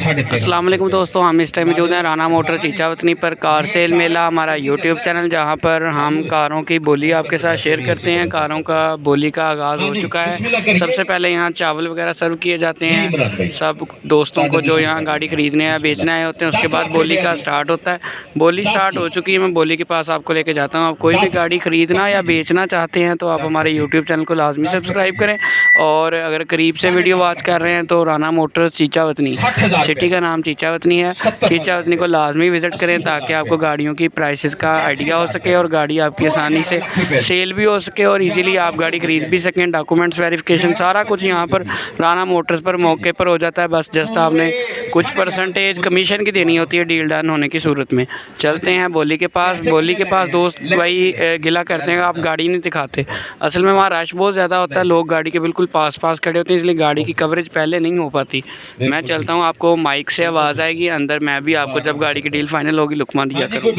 अस्सलाम वालेकुम दोस्तों, हम इस टाइम मौजूद हैं राना मोटर चीचावतनी पर कार सेल मेला, हमारा यूट्यूब चैनल जहां पर हम कारों की बोली आपके साथ शेयर करते हैं। कारों का बोली का आगाज़ हो चुका है। सबसे पहले यहां चावल वगैरह सर्व किए जाते हैं सब दोस्तों को जो यहां गाड़ी ख़रीदने या बेचने आए होते हैं। उसके बाद बोली का स्टार्ट होता है। बोली स्टार्ट हो चुकी है, मैं बोली के पास आपको लेके जाता हूँ। आप कोई भी गाड़ी ख़रीदना या बेचना चाहते हैं तो आप हमारे यूट्यूब चैनल को लाजमी सब्सक्राइब करें, और अगर करीब से वीडियो वॉच कर रहे हैं तो राना मोटर्स चीचावतनी, सिटी का नाम चीचावतनी है, चीचावतनी को लाजमी विज़िट करें ताकि आपको गाड़ियों की प्राइसेस का आइडिया हो सके और गाड़ी आपकी आसानी से सेल भी हो सके और इजीली आप गाड़ी ख़रीद भी सकें। डॉक्यूमेंट्स वेरिफिकेशन सारा कुछ यहाँ पर राना मोटर्स पर मौके पर हो जाता है। बस जस्ट आपने कुछ परसेंटेज कमीशन की देनी होती है डील डन होने की सूरत में। चलते हैं बोली के पास। बोली के पास दोस्त भाई गिला करते हैं आप गाड़ी नहीं दिखाते। असल में वहाँ रश बहुत ज़्यादा होता है, लोग गाड़ी के बिल्कुल पास खड़े होते हैं, इसलिए गाड़ी की कवरेज पहले नहीं हो पाती। मैं चलता हूँ, आपको माइक से आवाज़ आएगी अंदर, मैं भी आपको जब गाड़ी की डील फाइनल होगी लुकमा दिया करूँ।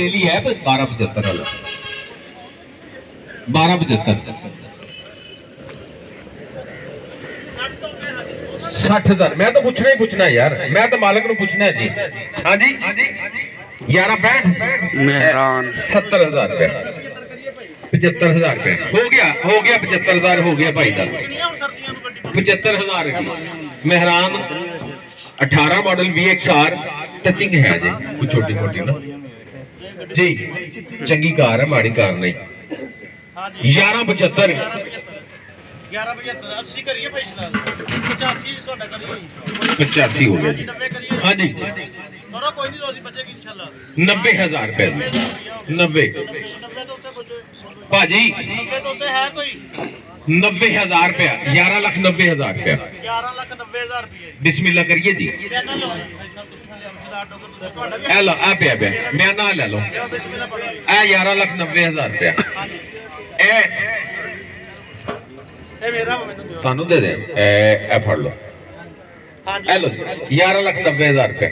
60,000 मैं तो पूछना ही पूछना यार, मैं तो मालिक ਨੂੰ पूछना है जी। हाँ जी 11 मेहरान 70,000 रुपया, 75,000 रुपया हो गया 75,000 हो गया भाई साहब। 75,000 मेहरान 18 मॉडल VXR टचिंग है जी, कुछ छोटी मोटी ना जी, चंगी कार है, माड़ी कार नहीं। 1175 80 करिए भाई साहब, 85 ਤੁਹਾਡਾ ਕਰੀਏ 85 हो गया जी। 90 करिए। हाँ जी और कोई नहीं, रोजी बचेगी इंशाल्लाह। 90,000 रुपए 90 तो उत्ते कुछ भाजी 90 तो उत्ते है कोई 90,000 रुपया, 11,90,000 रुपया। 11,90,000 रुपए बिस्मिल्लाह करिए जी। कहना लो भाई साहब, ਤੁਸੀਂ ਮੈਨੂੰ ਰਿਸ਼ਤੇਦਾਰ ਡੋਗਰ ਤੁਸੀਂ ਤੁਹਾਡਾ ਵੀ ए लो आ पे मैं ना ले लो ਬਿਸਮਿਲ੍ਲਾ ਪੜੋ। ए 11,90,000 रुपया ਹਾਂਜੀ ए ਇਹ ਮੇਰਾ ਮੈਨੂੰ ਦਿਓ। ਤੁਹਾਨੂੰ ਦੇ ਦੇ ए फड़ लो ਹਾਂਜੀ ए लो जी 11,90,000 रुपया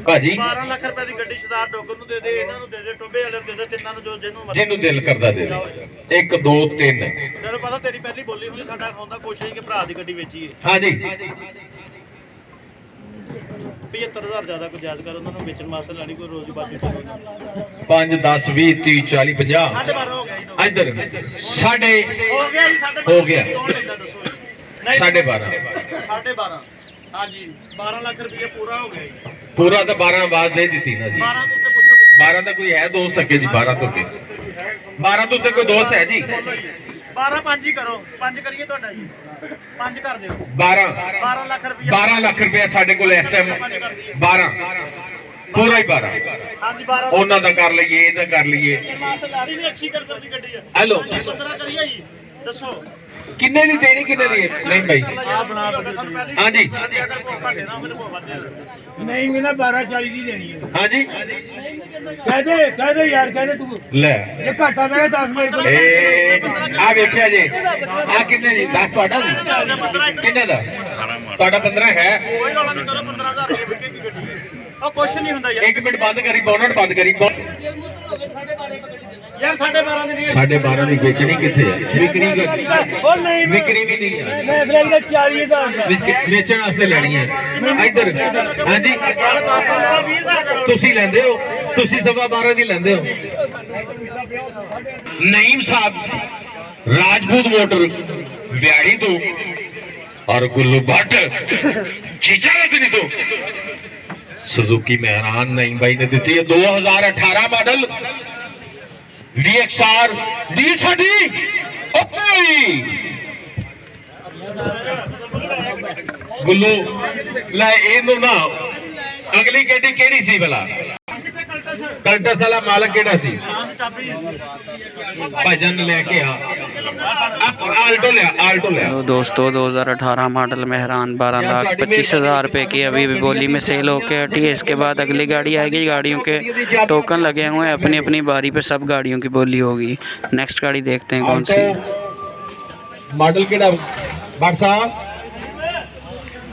भाजी। 12 ਲੱਖ ਰੁਪਏ ਦੀ ਗੱਡੀ ਸਰਦਾਰ ਡੋਗਰ ਨੂੰ ਦੇ ਦੇ, ਇਹਨਾਂ ਨੂੰ ਦੇ ਦੇ, ਟੋਬੇ ਵਾਲੇ ਨੂੰ ਦੇ ਦੇ, ਤਿੰਨਾਂ ਨੂੰ ਜੋ ਜਿਹਨੂੰ ਮਰਜ਼ੀ। ਜਿਹਨੂੰ ਦਿਲ ਕਰਦਾ ਦੇ ਦੇ। 1 2 3 ਤੈਨੂੰ ਪਤਾ ਤੇਰੀ ਪਹਿਲੀ ਬੋਲੀ ਹੋਣੀ, ਸਾਡਾ ਹੁੰਦਾ ਕੋਸ਼ਿਸ਼ ਕਿ ਭਰਾ ਦੀ ਗੱਡੀ ਵੇਚੀਏ। हाँ जी 75,000 ਜ਼ਿਆਦਾ ਕੋਈ ਜਾਇਜ਼ ਕਰ, ਉਹਨਾਂ ਨੂੰ ਵੇਚਣ ਵਾਸਤੇ ਲੈਣੀ ਕੋਈ ਰੋਜ਼ੀ ਬਾਜੀ 5 10 20 30 40 50 12.5 ਹੋ ਗਿਆ ਜੀ। इधर साढ़े ਹੋ ਗਿਆ ਜੀ 12.5 ਹੋ ਗਿਆ। ਕੌਣ ਲੈਂਦਾ ਦੱਸੋ ਜੀ? 12.5 12.5 ਹਾਂਜੀ 12 ਲੱਖ ਰੁਪਏ ਪੂਰਾ ਹੋ ਗਿਆ ਜੀ। पूरा तो 12 आवाज दे दी थी ना जी। 12 ਤੋਂ ਉੱਤੇ ਪੁੱਛੋ ਕਿਸੇ 12 तो कोई है दोस्त सके जी, 12 तो के 12 तो उत्ते कोई दोस्त है जी। 12 5 ਹੀ ਕਰੋ, 5 ਕਰੀਏ ਤੁਹਾਡਾ ਜੀ, 5 ਕਰ ਦਿਓ। 12 12 ਲੱਖ ਰੁਪਏ 12 ਲੱਖ ਰੁਪਏ ਸਾਡੇ ਕੋਲ ਇਸ ਟਾਈਮ 12 ਪੂਰਾ ਹੀ 12 ਹਾਂਜੀ 12 ਉਹਨਾਂ ਦਾ ਕਰ ਲਈਏ, ਇਹਦਾ ਕਰ ਲਈਏ। ਮਾਸਟਰ ਲਾਰੀ ਦੀ 100 ਕਲਰ ਦੀ ਗੱਡੀ ਹੈ। ਹੈਲੋ 15 ਕਰੀਏ ਜੀ, ਦੱਸੋ ਕਿੰਨੇ ਦੀ ਦੇਣੀ, ਕਿੰਨੇ ਦੀ ਨਹੀਂ ਭਾਈ। ਹਾਂਜੀ ਨਹੀਂ ਮੇਰਾ 12.40 ਦੀ ਦੇਣੀ ਹੈ। ਹਾਂਜੀ ਕਹਦੇ ਯਾਰ ਕਹਦੇ ਤੂੰ ਲੈ ਜੇ ਘਾਟਾ ਮੈਂ 10 ਮੇਰੇ ਕੋਲ ਇਹ ਆ ਵੇਖਿਆ ਜੇ ਆ ਕਿੰਨੇ ਦੀ 10 ਤੁਹਾਡਾ ਜੀ, ਕਿੰਨੇ ਦਾ ਤੁਹਾਡਾ 15 ਹੈ। ਕੋਈ ਰੌਲਾ ਨਹੀਂ ਕਰੋ, 15,000 ਰੁਪਏ ਵਿਕੇਗੀ ਗੱਡੀ। ਉਹ ਕੁਛ ਨਹੀਂ ਹੁੰਦਾ ਯਾਰ। 1 ਮਿੰਟ ਬੰਦ ਕਰੀ, ਬੋਨਟ ਬੰਦ ਕਰੀ। ਯਾਰ 12.5 ਦੀ ਨਹੀਂ 12.5 ਦੀ ਵੇਚਣੀ ਕਿੱਥੇ ਹੈ, ਵਿਕਰੀ ਉਹ ਨਹੀਂ ਵਿਕਰੀ ਵੀ ਨਹੀਂ ਹੈ, ਮੈਂ ਫਿਰ ਇਹਦਾ 40,000 ਦਾ ਵੇਚਣ ਵਾਸਤੇ ਲੈਣੀ ਹੈ। ਇੱਧਰ ਹਾਂਜੀ 20,000 ਕਰੋ। ਤੁਸੀਂ ਲੈਂਦੇ ਹੋ, ਤੁਸੀਂ 12.5 ਦੀ ਲੈਂਦੇ ਹੋ। ਨਈਮ ਸਾਹਿਬ ਰਾਜਪੂਤ ਮੋਟਰ ਬਿਆੜੀ ਤੋਂ और गुल्लू भट्ट चीचावतनी तो सुजुकी मेहरान नईम भाई ने दी है 2018 मॉडल VXR D60 गुल्लू ले इनु ना अगली गड्डी केड़ी सी भला कल्टस वाला मालक केड़ा सी भजन लेके आल्टो ले तो दोस्तों 2018 मॉडल मेहरान 12,25,000 रुपये की अभी भी बोली में सेल होके हटी है। इसके बाद अगली गाड़ी आएगी, गाड़ियों के टोकन लगे हुए हैं, अपनी अपनी बारी पे सब गाड़ियों की बोली होगी। नेक्स्ट गाड़ी देखते हैं कौन सी मॉडल केड़ा भट्ट साहब,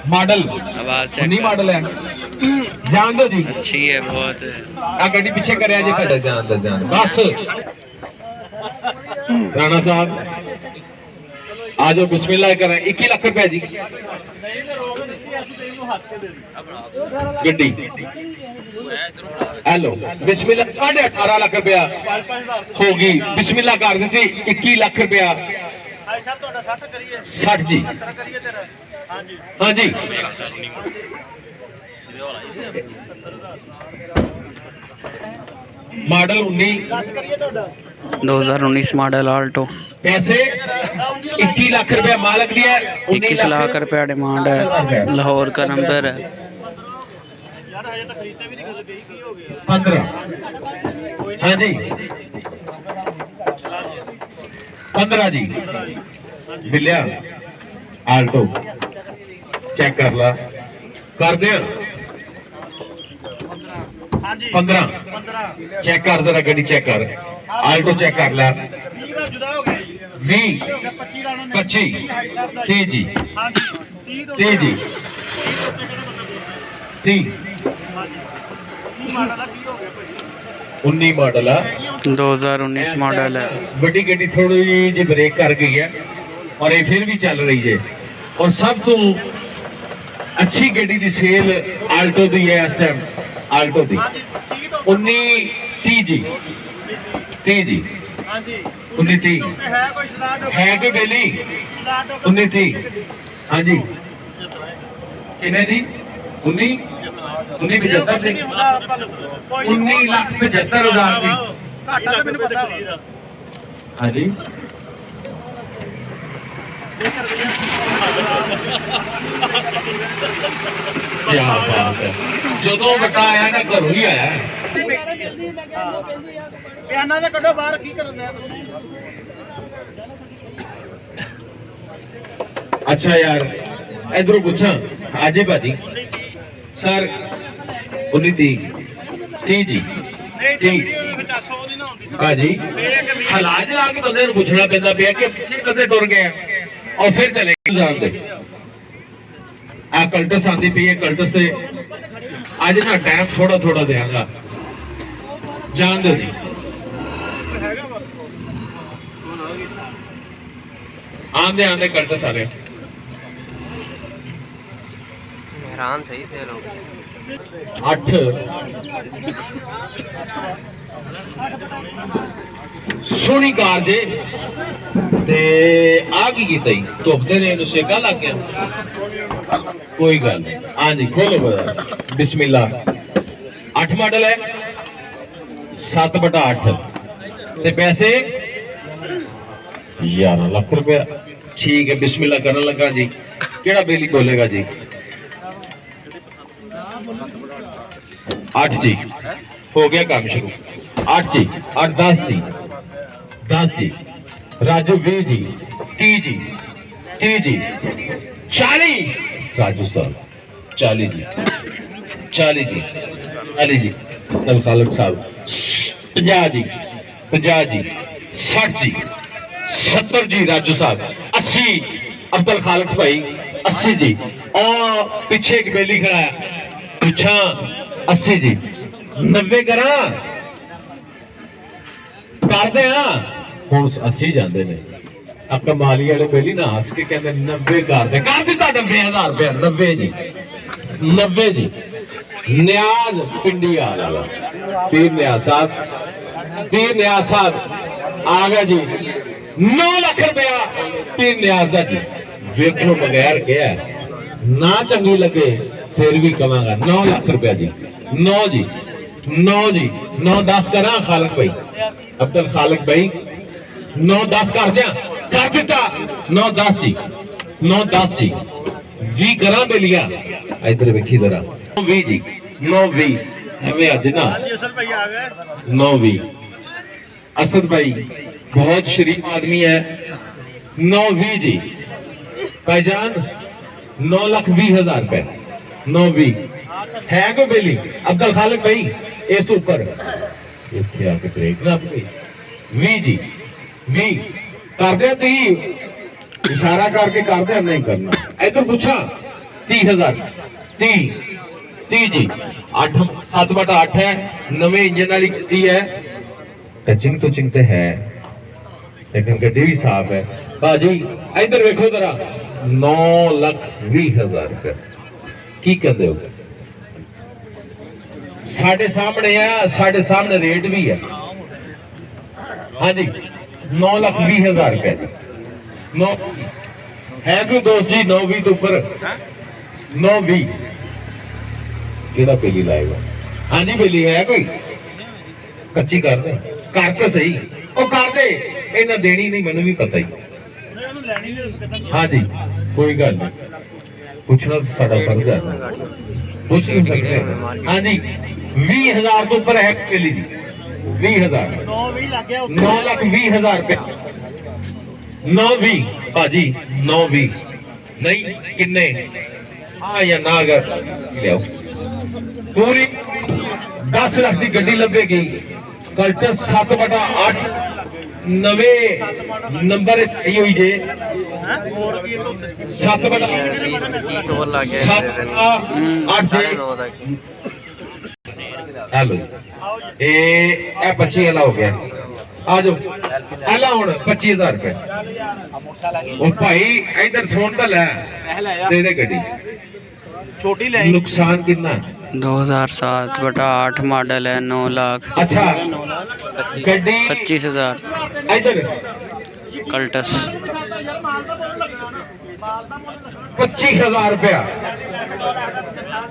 मॉडल आवाज नहीं मॉडल है जान दो जी, अच्छी है बहुत। आ गड्डी पीछे करे जे जान दो जान बस। राणा साहब आज बिस्मिल्लाह करें 21 लाख रुपए जी। गड्डी हेलो बिस्मिल्लाह 18.5 लाख रुपया होगी बिस्मिल्लाह कर दी 21 लाख रुपया ਭਾਈ ਸਾਹਿਬ ਤੁਹਾਡਾ 60 ਕਰੀਏ 60 जी 70 ਕਰੀਏ ਤੇਰਾ ਹਾਂਜੀ हाँ जी मॉडल 19 10 ਕਰੀਏ ਤੁਹਾਡਾ 2019 मॉडल आल्टो, पैसे 21 लाख रुपया मालक दिया 21 लाख रुपया डिमांड है, लाहौर का नंबर है। ਯਾਰ ਹਜੇ ਤਾਂ ਖਰੀਦਤੇ ਵੀ ਨਹੀਂ ਗੱਲ ਗਈ ਕੀ ਹੋ ਗਿਆ 15 हाँ जी 15 जी मिलिया आल्टो चेक कर ला कर दे ਹਾਂਜੀ 15 15 चेक कर जरा गड्डी चेक कर आल्टो चेक कर ला 20 ਦਾ ਜੁਦਾ ਹੋ ਗਿਆ ਜੀ 20 ਇਹ ਹੋ ਗਿਆ 25 ਰਾਣੋ ਨੇ 25 ਹਾਈ ਸਾਹਿਬ ਦਾ 30 जी ਹਾਂਜੀ 30 ਤੋਂ 30 जी 30 ਹਾਂਜੀ 30 ਮਾਡਲ ਦਾ ਕੀ ਹੋ ਗਿਆ ਭਾਈ 19 मॉडल है 2019 मॉडल है। बड़ी गड्डी थोड़ी जी ब्रेक कर गई है और ये फिर भी चल रही है और सब तो अच्छी गड्डी की सेल आल्टो दी है इस टाइम आल्टो दी ਹਾਂਜੀ 30 ਤੋਂ 19 30 जी 30 जी ਹਾਂਜੀ 19 30 ਤੇ ਹੈ ਕੋਈ ਸਰਦਾਰ ਡੋਕ है कोई बेली ਸਰਦਾਰ ਡੋਕ 19 30 हाँ जी कितने जी 19 75 से 19 लाख 75 हजार की ਘਾਟਾ ਤਾਂ ਮੈਨੂੰ ਪਤਾ ਵਾ हाँ जी क्या बात है ਜਦੋਂ ਬਟਾ ਆਇਆ ਨਾ ਘਰੋਂ ਹੀ ਆਇਆ ਬਿਆਨਾਂ ਦੇ ਕੱਢੋ ਬਾਹਰ ਕੀ ਕਰਨ ਦਿਆ ਤੁਸੀਂ अच्छा यार इधरों पूछा आजे भाजी सर 19 30 जी ਨਹੀਂ ਠੀਕ। ਵੀਡੀਓ ਵਿੱਚ 100 ਦੀ ਨਾ ਹੁੰਦੀ भाजी ਫੇਕ ਵੀ हलाज ला के बंदे पूछना पैदा पिया कि पीछे बंदे टुर गए और फिर चले गए जान दे आ कल्टस आती पई है कल्टस से आज ना टाइम थोड़ा थोड़ा देंगा जान दो जी आंदे आंदे कल्टस आ रहे हैरान सही थे लोग। 8 सोनी कार जे ते आ की कीता ही धुपदे ने इहनूं सेका लग गया कोई गल नहीं हाँ जी खोलो बड़ा बिस्मिल्लाह 8 मॉडल है 7/8 ते पैसे 11 लाख रुपया ठीक है बिस्मिल्लाह करने लगा जी केड़ा बेली बोलेगा जी 8 जी हो गया काम शुरू 8 जी 8 10 जी 10 जी राजू 20 जी 30 जी 30 जी 40 राजू साहब 40 जी 40 जी अली जी अब्दुल खालिक साहब 50 जी 50 जी 60 जी 70 जी राजू साहब 80 अब्दुल खालिक भाई 80 जी और पीछे एक बेली खड़ा है पूछा 80 जी 90 करा करते हाँ हूं 80 जाते ने आपका माली वाले बेली ना हस के कहते 90 करते कर दिता 90,000 रुपया 90 जी 90 जी न्याज पिंडी वाला पीर न्याज साहब पीर न्याज साहब आ गया जी 9 लाख रुपया पीर न्याज दा जी वेखो बगैर क्या ना चंगी लगे फिर भी कमांगा 9 लाख रुपया जी 9 जी 9 जी 9 10 करा खालिक भाई अब्दुल खालिक भाई 9 10 कर दिया कर दिता 9 10 जी 9 10 जी 20 करा बेलिया इधर देखी जरा 20 जी 9 20 हमें आज ना ਹਾਂਜੀ ਅਸਲ ਭਾਈ ਆ ਗਏ 9 20 असद भाई बहुत शरीफ आदमी है 9 20 जी भाईजान 9 लाख 20,000 रुपए 9 20 है को बेली अब्दुल खालिक भाई इस तो ऊपर इतने आके ब्रेक ना अपनी 20 जी 20 कर दे 30 इशारा करके कर दे नहीं करना इधर पूछा 30,000 30 जी 8 7/8 है नवे इंजन वाली गड्डी है टचिंग तो चिंते है लेकिन गड्डी भी साफ है बाजी इधर देखो जरा 9 लाख 20,000 रुपए की कर दे साढ़े सामने है, साढ़े सामने रेट भी है। हाँ जी 9,20,000 रुपए 9 है कोई दोस्त जी 9,20 तो ऊपर 9,20 केड़ा पेली लाएगा। हाँ जी पेली है कोई कच्ची कर दे कर तो सही ओ कर दे इन्हें देनी नहीं मैंने भी पता ही। हाँ जी कोई गल नहीं पूछना साडा फर्ज है पूछ नहीं सकते। हाँ जी 20,000 तो ऊपर है पेली जी 20,000 9,20,000 रुपए 9,20 भाजी 9,20 नहीं किन्ने हाँ या ना अगर लियाओ पूरी 10 लाख की गड्डी लभेगी कल्टस 7/8 नवे नंबर चाहिए हुई जे 7/8 हेलो ए 25 वाला हो गया आ जाओ एला हुन 25,000 रुपए ओ भाई इधर सुन तो ले दे दे गड्डी छोटी ले नुकसान कितना 2007/8 मॉडल है 9 लाख अच्छा गड्डी 25,000 इधर कल्टस 25,000 रुपया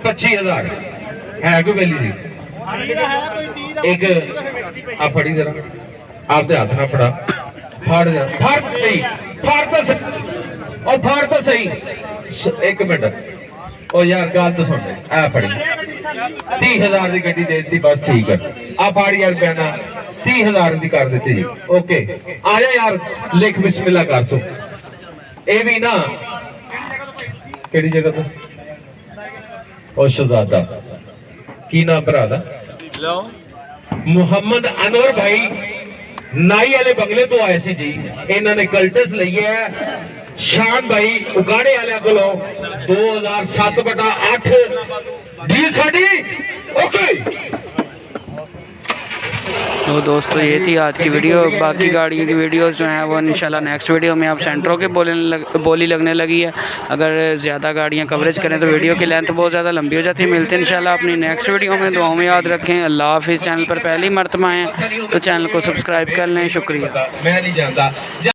25,000 है कोई वैली जी एक आ फड़ी जरा आपके हाथ ना फड़ा फाड़ जा फाड़ सही फाड़ तो सही और फाड़ तो सही एक मिनट ओ यार गल तो सुन आ फड़ी 30,000 की गड्डी दे दी बस ठीक है आ फाड़ यार बयाना 30,000 की कर देती जी ओके आ जा यार लिख बिस्मिल्लाह कर सो ए भी ना केड़ी जगह तो ओ शहजादा की नाम भरा दा मुहम्मद अनवर भाई नाई वाले बंगले तो आए सी जी इन्होंने कल्टस ली है शान भाई उगाड़े वाले को 2007/8 डील साडी ओके। तो दोस्तों ये थी आज की वीडियो। बाकी गाड़ियों की वीडियोस जो हैं वो इंशाल्लाह नेक्स्ट वीडियो में आप सेंटरों के बोली लगने लगी है। अगर ज़्यादा गाड़ियां कवरेज करें तो वीडियो की लेंथ बहुत ज़्यादा लंबी हो जाती है। मिलते हैं इंशाल्लाह अपनी नेक्स्ट वीडियो में। दुआओं में याद रखें। अल्लाह हाफिज़। चैनल पर पहली मरतबा आएँ तो चैनल को सब्सक्राइब कर लें। शुक्रिया। मैं नहीं जानता।